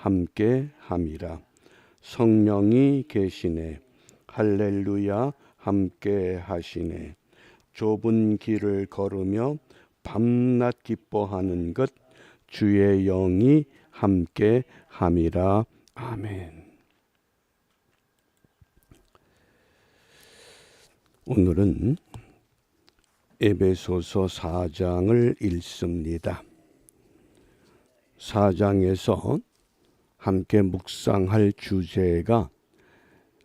함께 함이라. 성령이 계시네. 할렐루야 함께 하시네. 좁은 길을 걸으며 밤낮 기뻐하는 것 주의 영이 함께 함이라. 아멘. 오늘은 에베소서 4장을 읽습니다. 4장에서 함께 묵상할 주제가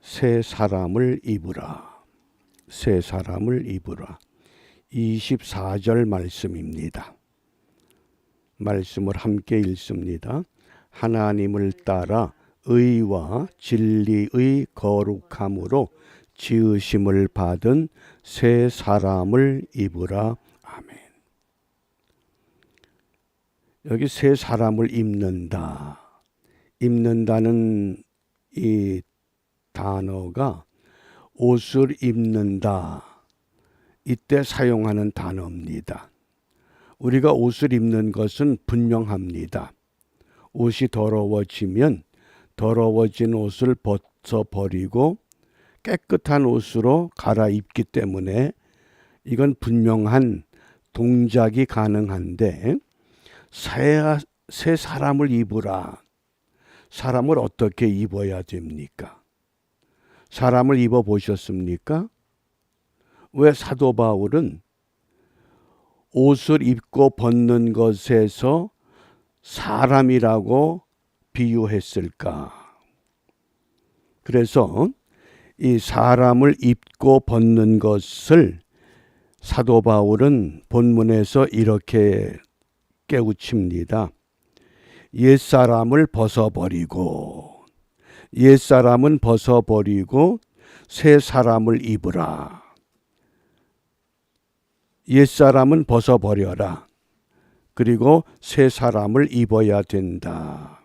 새 사람을 입으라. 새 사람을 입으라. 24절 말씀입니다. 말씀을 함께 읽습니다. 하나님을 따라 의와 진리의 거룩함으로 지으심을 받은 새 사람을 입으라. 아멘. 여기 새 사람을 입는다. 입는다는 이 단어가 옷을 입는다. 이때 사용하는 단어입니다. 우리가 옷을 입는 것은 분명합니다. 옷이 더러워지면 더러워진 옷을 벗어버리고 깨끗한 옷으로 갈아입기 때문에 이건 분명한 동작이 가능한데 새 사람을 입으라. 사람을 어떻게 입어야 됩니까? 사람을 입어보셨습니까? 왜 사도 바울은 옷을 입고 벗는 것에서 사람이라고 비유했을까? 그래서 이 사람을 입고 벗는 것을 사도 바울은 본문에서 이렇게 깨우칩니다. 옛사람을 벗어버리고 옛사람은 벗어버리고 새 사람을 입으라. 옛사람은 벗어버려라. 그리고 새 사람을 입어야 된다.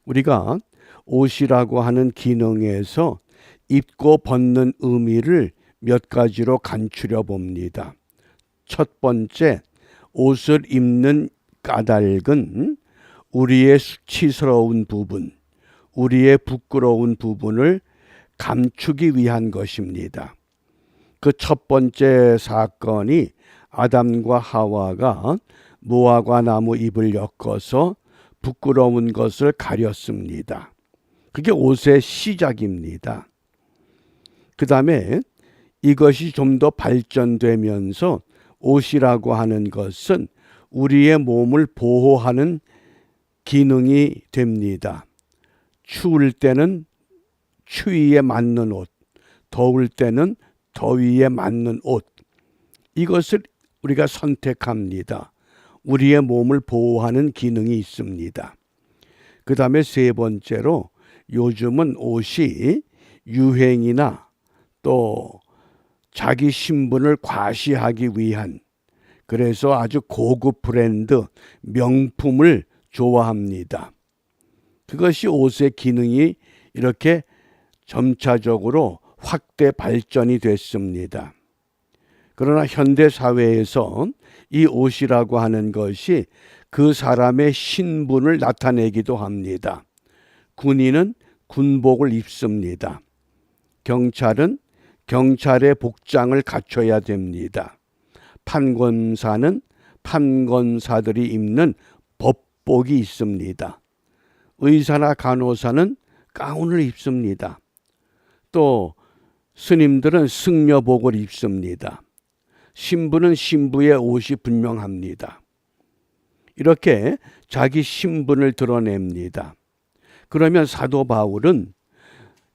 우리가 옷이라고 하는 기능에서 입고 벗는 의미를 몇 가지로 간추려 봅니다. 첫 번째, 옷을 입는 까닭은 우리의 수치스러운 부분, 우리의 부끄러운 부분을 감추기 위한 것입니다. 그 첫 번째 사건이 아담과 하와가 무화과 나무 잎을 엮어서 부끄러운 것을 가렸습니다. 그게 옷의 시작입니다. 그 다음에 이것이 좀 더 발전되면서 옷이라고 하는 것은 우리의 몸을 보호하는 기능이 됩니다. 추울 때는 추위에 맞는 옷, 더울 때는 더위에 맞는 옷. 이것을 우리가 선택합니다. 우리의 몸을 보호하는 기능이 있습니다. 그 다음에 세 번째로 요즘은 옷이 유행이나 또 자기 신분을 과시하기 위한, 그래서 아주 고급 브랜드, 명품을 좋아합니다. 그것이 옷의 기능이 이렇게 점차적으로 확대 발전이 됐습니다. 그러나 현대 사회에서 이 옷이라고 하는 것이 그 사람의 신분을 나타내기도 합니다. 군인은 군복을 입습니다. 경찰은 경찰의 복장을 갖춰야 됩니다. 판권사는 판권사들이 입는 법복이 있습니다. 의사나 간호사는 가운을 입습니다. 또 스님들은 승려복을 입습니다. 신부는 신부의 옷이 분명합니다. 이렇게 자기 신분을 드러냅니다. 그러면 사도 바울은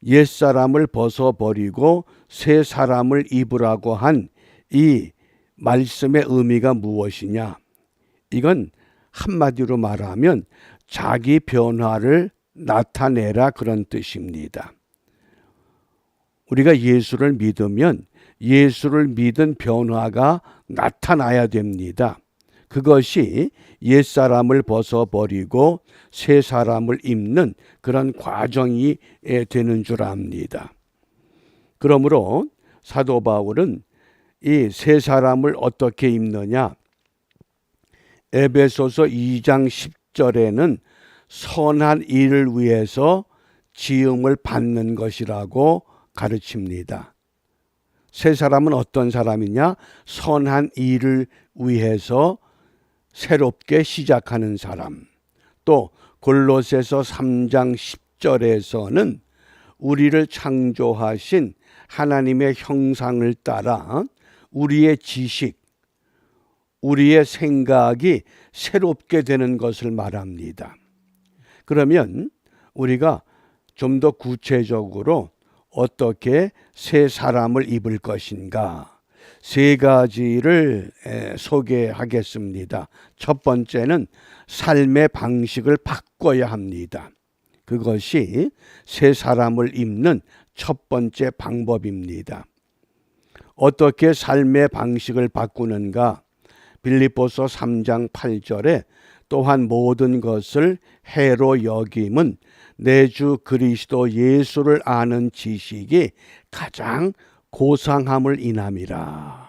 옛사람을 벗어버리고 새 사람을 입으라고 한 이 말씀의 의미가 무엇이냐? 이건 한마디로 말하면 자기 변화를 나타내라, 그런 뜻입니다. 우리가 예수를 믿으면 예수를 믿은 변화가 나타나야 됩니다. 그것이 옛사람을 벗어버리고 새 사람을 입는 그런 과정이 되는 줄 압니다. 그러므로 사도 바울은 이 새 사람을 어떻게 입느냐? 에베소서 2장 10절에는 선한 일을 위해서 지음을 받는 것이라고 가르칩니다. 새 사람은 어떤 사람이냐? 선한 일을 위해서 새롭게 시작하는 사람. 또 골로새서 3장 10절에서는 우리를 창조하신 하나님의 형상을 따라 우리의 지식, 우리의 생각이 새롭게 되는 것을 말합니다. 그러면 우리가 좀 더 구체적으로 어떻게 새 사람을 입을 것인가? 세 가지를 소개하겠습니다. 첫 번째는 삶의 방식을 바꿔야 합니다. 그것이 새 사람을 입는 첫 번째 방법입니다. 어떻게 삶의 방식을 바꾸는가? 빌립보서 3장 8절에 또한 모든 것을 해로 여김은 내 주 그리스도 예수를 아는 지식이 가장 고상함을 인함이라.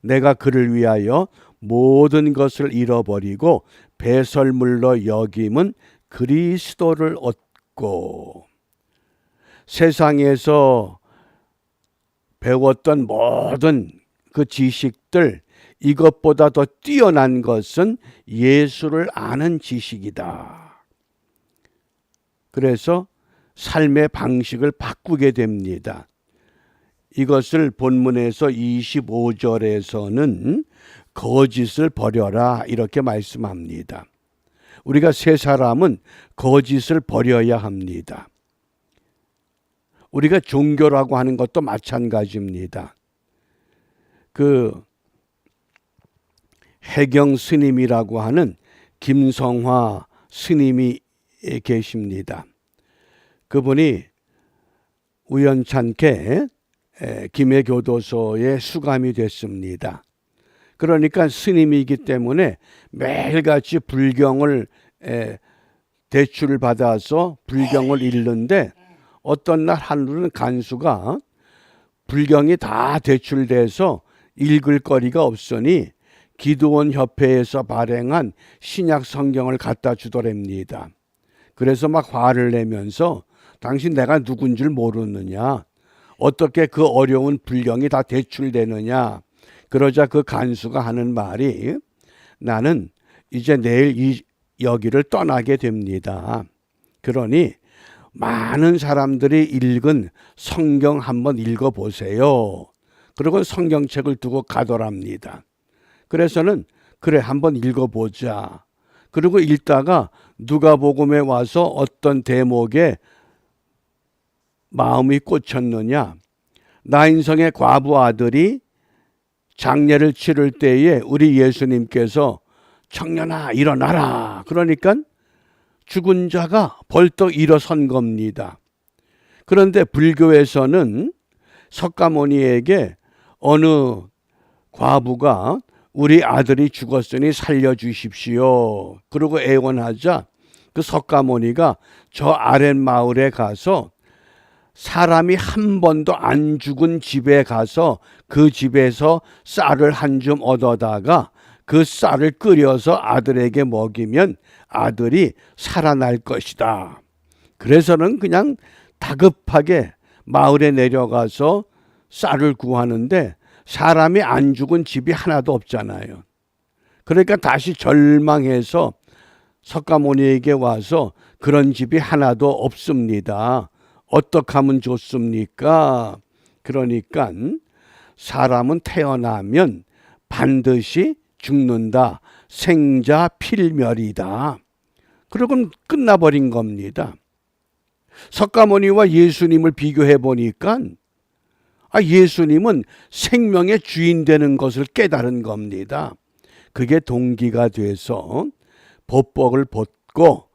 내가 그를 위하여 모든 것을 잃어버리고 배설물로 여김은 그리스도를 얻고. 세상에서 배웠던 모든 그 지식들, 이것보다 더 뛰어난 것은 예수를 아는 지식이다. 그래서 삶의 방식을 바꾸게 됩니다. 이것을 본문에서 25절에서는 거짓을 버려라 이렇게 말씀합니다. 우리가 새 사람은 거짓을 버려야 합니다. 우리가 종교라고 하는 것도 마찬가지입니다. 그 해경 스님이라고 하는 김성화 스님이 계십니다. 그분이 우연찮게 김해교도소에 수감이 됐습니다. 그러니까 스님이기 때문에 매일같이 불경을 대출을 받아서 불경을 읽는데 어떤 날 하루는 간수가 불경이 다 대출돼서 읽을 거리가 없으니 기도원 협회에서 발행한 신약 성경을 갖다 주더랍니다. 그래서 막 화를 내면서 당신 내가 누군 줄 모르느냐? 어떻게 그 어려운 불경이 다 대출되느냐? 그러자 그 간수가 하는 말이 나는 이제 내일 여기를 떠나게 됩니다. 그러니 많은 사람들이 읽은 성경 한번 읽어보세요. 그리고 성경책을 두고 가더랍니다. 그래서는 그래 한번 읽어보자. 그리고 읽다가 누가복음에 와서 어떤 대목에 마음이 꽂혔느냐. 나인성의 과부 아들이 장례를 치를 때에 우리 예수님께서 청년아 일어나라. 그러니까 죽은 자가 벌떡 일어선 겁니다. 그런데 불교에서는 석가모니에게 어느 과부가 우리 아들이 죽었으니 살려주십시오. 그리고 애원하자 그 석가모니가 저 아랫마을에 가서 사람이 한 번도 안 죽은 집에 가서 그 집에서 쌀을 한 줌 얻어다가 그 쌀을 끓여서 아들에게 먹이면 아들이 살아날 것이다. 그래서는 그냥 다급하게 마을에 내려가서 쌀을 구하는데 사람이 안 죽은 집이 하나도 없잖아요. 그러니까 다시 절망해서 석가모니에게 와서 그런 집이 하나도 없습니다. 어떻게 하면 좋습니까? 그러니까 사람은 태어나면 반드시 죽는다. 생자 필멸이다. 그러고는 끝나버린 겁니다. 석가모니와 예수님을 비교해 보니까 예수님은 생명의 주인 되는 것을 깨달은 겁니다. 그게 동기가 돼서 법복을 벗고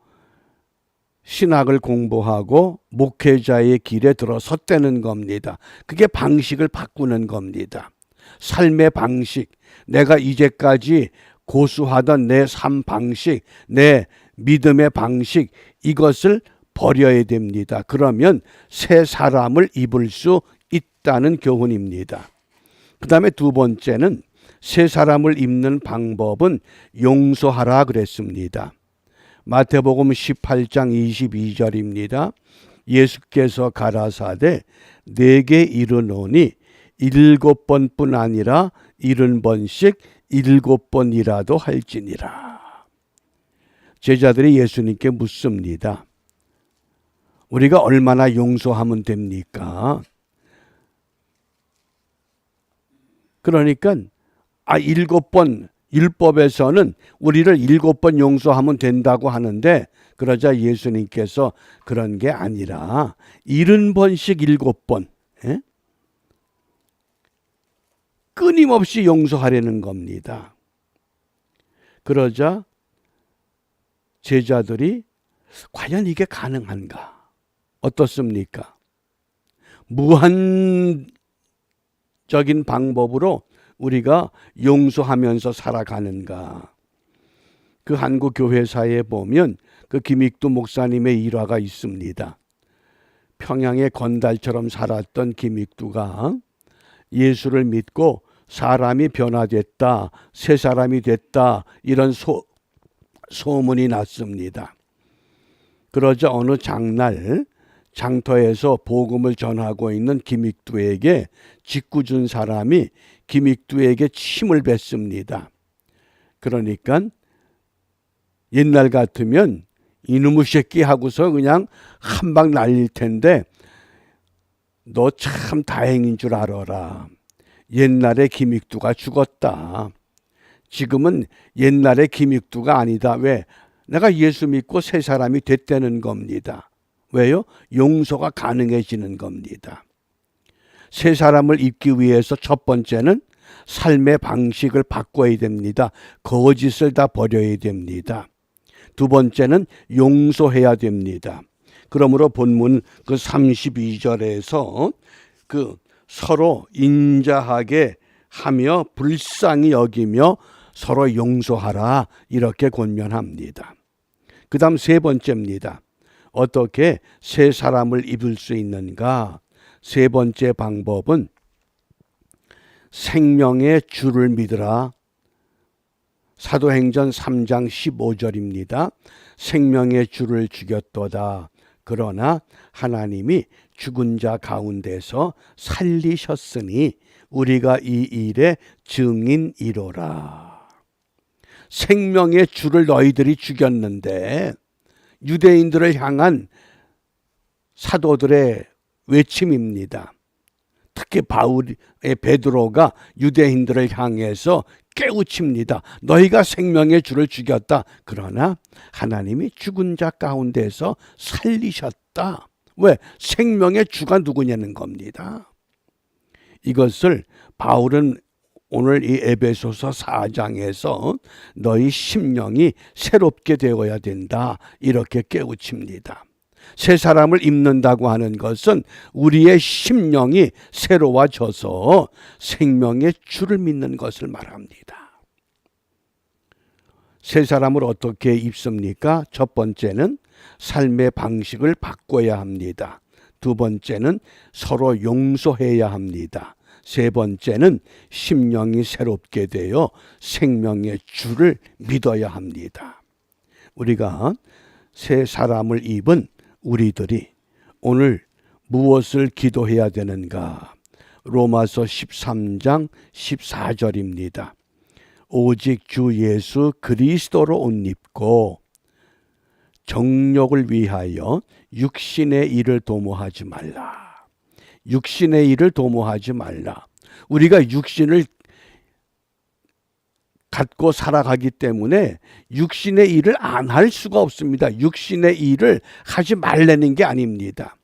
신학을 공부하고 목회자의 길에 들어섰다는 겁니다. 그게 방식을 바꾸는 겁니다. 삶의 방식, 내가 이제까지 고수하던 내 삶 방식, 내 믿음의 방식, 이것을 버려야 됩니다. 그러면 새 사람을 입을 수 있다는 교훈입니다. 그 다음에 두 번째는 새 사람을 입는 방법은 용서하라 그랬습니다. 마태복음 18장 22절입니다. 예수께서 가라사대 내게 이르노니 7번뿐 아니라 70번씩 7번이라도 할지니라. 제자들이 예수님께 묻습니다. 우리가 얼마나 용서하면 됩니까? 그러니까 7번 율법에서는 우리를 7번 용서하면 된다고 하는데, 그러자 예수님께서 그런 게 아니라 70번씩 7번 끊임없이 용서하려는 겁니다. 그러자 제자들이 과연 이게 가능한가? 어떻습니까? 무한적인 방법으로 우리가 용서하면서 살아가는가? 그 한국 교회사에 보면 그 김익두 목사님의 일화가 있습니다. 평양의 건달처럼 살았던 김익두가 예수를 믿고 사람이 변화됐다, 새 사람이 됐다, 이런 소문이 났습니다. 그러자 어느 장날 장터에서 복음을 전하고 있는 김익두에게 직구준 사람이 김익두에게 침을 뱉습니다. 그러니까 옛날 같으면 이놈의 새끼 하고서 그냥 한 방 날릴 텐데, 너 참 다행인 줄 알아라. 옛날에 김익두가 죽었다. 지금은 옛날에 김익두가 아니다. 왜? 내가 예수 믿고 새 사람이 됐다는 겁니다. 왜요? 용서가 가능해지는 겁니다. 새 사람을 입기 위해서 첫 번째는 삶의 방식을 바꿔야 됩니다. 거짓을 다 버려야 됩니다. 두 번째는 용서해야 됩니다. 그러므로 본문 그 32절에서 그 서로 인자하게 하며 불쌍히 여기며 서로 용서하라, 이렇게 권면합니다. 그 다음 세 번째입니다. 어떻게 새 사람을 입을 수 있는가? 세 번째 방법은 생명의 주를 믿으라. 사도행전 3장 15절입니다. 생명의 주를 죽였도다. 그러나 하나님이 죽은 자 가운데서 살리셨으니 우리가 이 일의 증인이로라. 생명의 주를 너희들이 죽였는데, 유대인들을 향한 사도들의 외침입니다. 특히 베드로가 유대인들을 향해서 깨우칩니다. 너희가 생명의 주를 죽였다. 그러나 하나님이 죽은 자 가운데서 살리셨다. 왜? 생명의 주가 누구냐는 겁니다. 이것을 바울은 오늘 이 에베소서 4장에서 너희 심령이 새롭게 되어야 된다, 이렇게 깨우칩니다. 새 사람을 입는다고 하는 것은 우리의 심령이 새로워져서 생명의 주를 믿는 것을 말합니다. 새 사람을 어떻게 입습니까? 첫 번째는 삶의 방식을 바꿔야 합니다. 두 번째는 서로 용서해야 합니다. 세 번째는 심령이 새롭게 되어 생명의 주를 믿어야 합니다. 우리가 새 사람을 입은 우리들이 오늘 무엇을 기도해야 되는가? 로마서 13장 14절입니다. 오직 주 예수 그리스도로 옷 입고 정욕을 위하여 육신의 일을 도모하지 말라. 육신의 일을 도모하지 말라. 우리가 육신을 갖고 살아가기 때문에 육신의 일을 안 할 수가 없습니다. 육신의 일을 하지 말라는 게 아닙니다.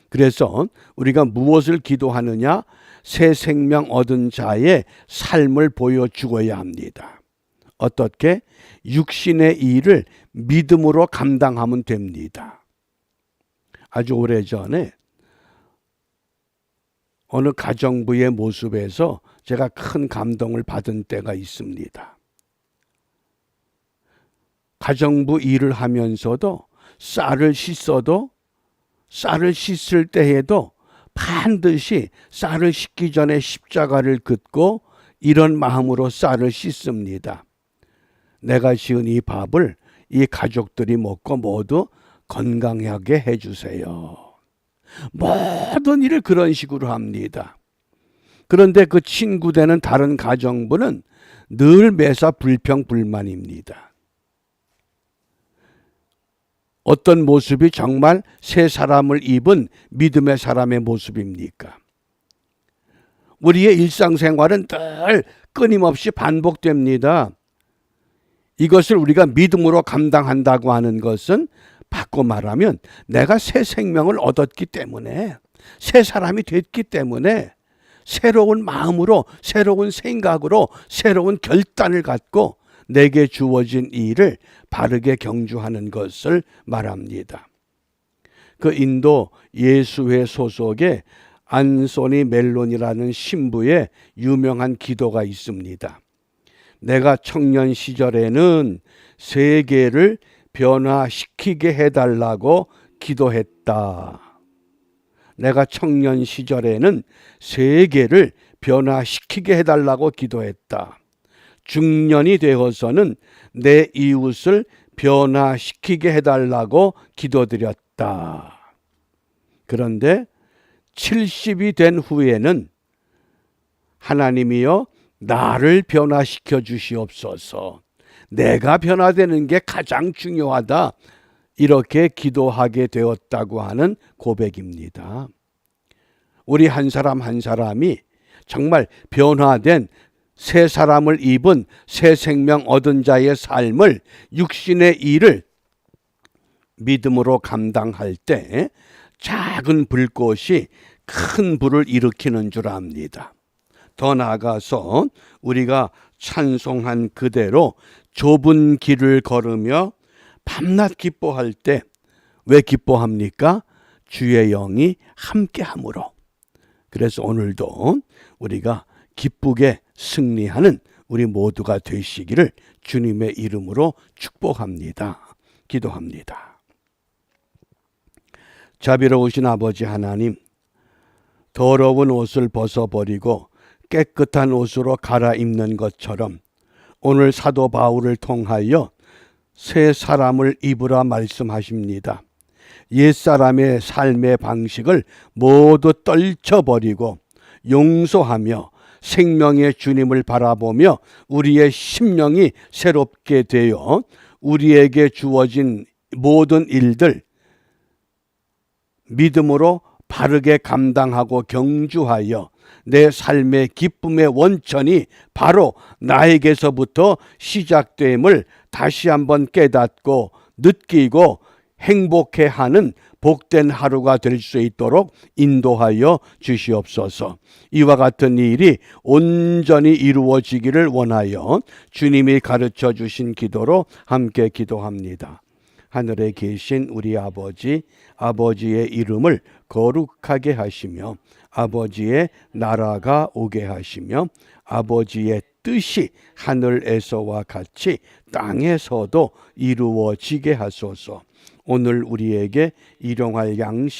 그래서 우리가 무엇을 기도하느냐? 새 생명 얻은 자의 삶을 보여주어야 합니다. 어떻게? 육신의 일을 믿음으로 감당하면 됩니다. 아주 오래전에 어느 가정부의 모습에서 제가 큰 감동을 받은 때가 있습니다. 가정부 일을 하면서도 쌀을 씻을 때에도 반드시 쌀을 씻기 전에 십자가를 긋고 이런 마음으로 쌀을 씻습니다. 내가 지은 이 밥을 이 가족들이 먹고 모두 건강하게 해주세요. 모든 일을 그런 식으로 합니다. 그런데 그 친구되는 다른 가정부는 늘 매사 불평불만입니다. 어떤 모습이 정말 새 사람을 입은 믿음의 사람의 모습입니까? 우리의 일상생활은 늘 끊임없이 반복됩니다. 이것을 우리가 믿음으로 감당한다고 하는 것은 바꿔 말하면 내가 새 생명을 얻었기 때문에, 새 사람이 됐기 때문에 새로운 마음으로, 새로운 생각으로, 새로운 결단을 갖고 내게 주어진 일을 바르게 경주하는 것을 말합니다. 그 인도 예수회 소속의 안소니 멜론이라는 신부의 유명한 기도가 있습니다. 내가 청년 시절에는 세계를 변화시키게 해달라고 기도했다. 내가 청년 시절에는 세계를 변화시키게 해달라고 기도했다. 중년이 되어서는 내 이웃을 변화시키게 해달라고 기도드렸다. 그런데 70이 된 후에는 하나님이여 나를 변화시켜 주시옵소서. 내가 변화되는 게 가장 중요하다. 이렇게 기도하게 되었다고 하는 고백입니다. 우리 한 사람 한 사람이 정말 변화된 새 사람을 입은 새 생명 얻은 자의 삶을, 육신의 일을 믿음으로 감당할 때 작은 불꽃이 큰 불을 일으키는 줄 압니다. 더 나아가서 우리가 찬송한 그대로 좁은 길을 걸으며 밤낮 기뻐할 때 왜 기뻐합니까? 주의 영이 함께함으로. 그래서 오늘도 우리가 기쁘게 승리하는 우리 모두가 되시기를 주님의 이름으로 축복합니다. 기도합니다. 자비로우신 아버지 하나님, 더러운 옷을 벗어버리고 깨끗한 옷으로 갈아입는 것처럼 오늘 사도 바울을 통하여 새 사람을 입으라 말씀하십니다. 옛사람의 삶의 방식을 모두 떨쳐버리고 용서하며 생명의 주님을 바라보며 우리의 심령이 새롭게 되어 우리에게 주어진 모든 일들 믿음으로 바르게 감당하고 경주하여 내 삶의 기쁨의 원천이 바로 나에게서부터 시작됨을 다시 한번 깨닫고 느끼고 행복해하는 복된 하루가 될 수 있도록 인도하여 주시옵소서. 이와 같은 일이 온전히 이루어지기를 원하여 주님이 가르쳐 주신 기도로 함께 기도합니다. 하늘에 계신 우리 아버지, 아버지의 이름을 거룩하게 하시며 아버지의 나라가 오게 하시며 아버지의 뜻이 하늘에서와 같이 땅에서도 이루어지게 하소서. 오늘 우리에게 일용할 양식